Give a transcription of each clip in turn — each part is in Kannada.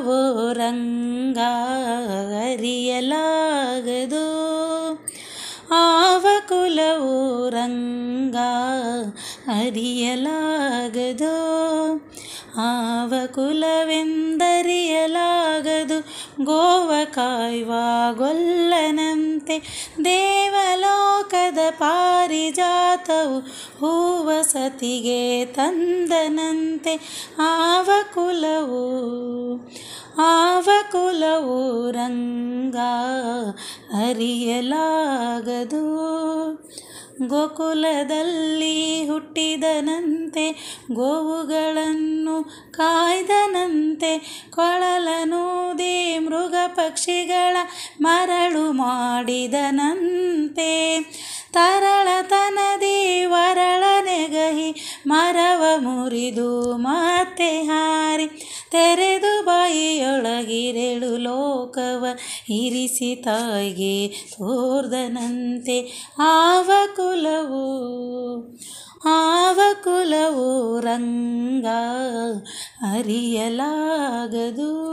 ಕುಲವೋ ರಂಗ ಅರಿಯಲಾಗದು. ಆವ ಕುಲವೋ ರಂಗ ಅರಿಯಲಾಗದು. ಆವ ಕುಲವೆಂದರಿಯಲಾಗದು. ಗೋವ ಕಾಯುವ ಗೊಲ್ಲನಂತೆ ದೇವಲೋಕದ ಪಾರಿಜಾತವು ಹೂವ ಸತಿಗೆ ತಂದನಂತೆ. ಆವ ಕುಲವೋ ರಂಗ ಅರಿಯಲಾಗದು. ಗೋಕುಲದಲ್ಲಿ ಹುಟ್ಟಿದನಂತೆ ಗೋವುಗಳನ್ನು ಕಾಯ್ದನಂತೆ. ಕೊಳಲನೂದಿ ಮೃಗ ಪಕ್ಷಿಗಳ ಮರಳು ಮಾಡಿದನಂತೆ. ತರಳತನದಿ ವರಳನೆಗಹಿ ಮರವ ಮುರಿದು ಮತ್ತೆ ಹಾರಿ ತೆರೆದು ಬಾಯಿಯೊಳಗಿರೆಳು ಲೋಕವ ಇರಿಸಿ ತಾಯಿಗೆ ತೋರ್ದನಂತೆ. ಆವ ಕುಲವೋ ರಂಗ ಅರಿಯಲಾಗದು.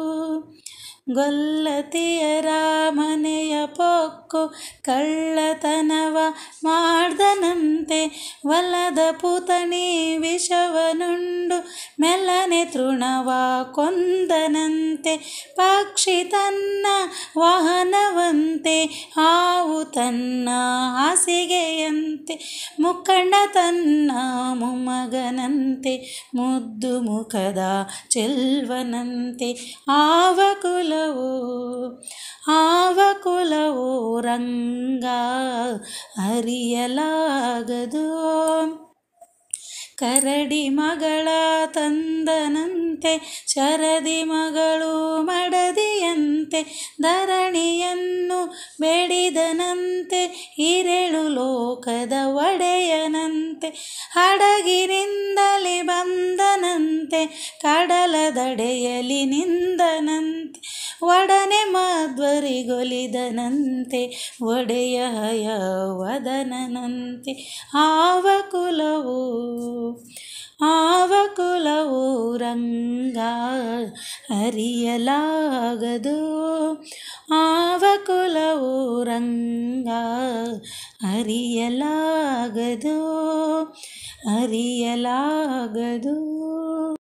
ಗೊಲ್ಲತಿಯರ ಮನೆಯ ಪೊಕ್ಕು ಕಳ್ಳತನವ ಮಾಡ್ದನಂತೆ. ಒಲ್ಲದ ಪುತಣಿ ವಿಷವನುಂಡು ಮೆಲ್ಲನೆ ತೃಣವ ಕೊಂದನಂತೆ. ಪಕ್ಷಿ ತನ್ನ ವಾಹನವಂತೆ, ಹಾವು ತನ್ನ ಹಾಸಿಗೆಯಂತೆ, ಮುಕ್ಕಣ್ಣ ತನ್ನ ಮೊಮ್ಮಗನಂತೆ, ಮುದ್ದು ಮುಖದ ಚೆಲ್ವನಂತೆ. ಆವ ಕುಲವೋ ರಂಗ ಅರಿಯಲಾಗದು. ಕರಡಿ ಮಗಳ ತಂದನಂತೆ, ಶರದಿ ಮಗಳು ಮಡದಿಯಂತೆ. ಧರಣಿಯನ್ನು ಬೇಡಿದನಂತೆ, ಹಿರೇಳು ಲೋಕದ ಒಡೆಯನಂತೆ. ಹಡಗಿನಿಂದಲೇ ಬಂದನಂತೆ, ಕಡಲ ದಡೆಯಲಿ ನಿಂದನಂತೆ. ಒಡನೆ ಮಧ್ವರಿಗೊಲಿದನಂತೆ, ಒಡೆಯ ಹಯವದನಂತೆ. ಆವ ಕುಲವೋ ರಂಗ ಅರಿಯಲಾಗದು. ಆವ ಕುಲವೋ ರಂಗ ಅರಿಯಲಾಗದು.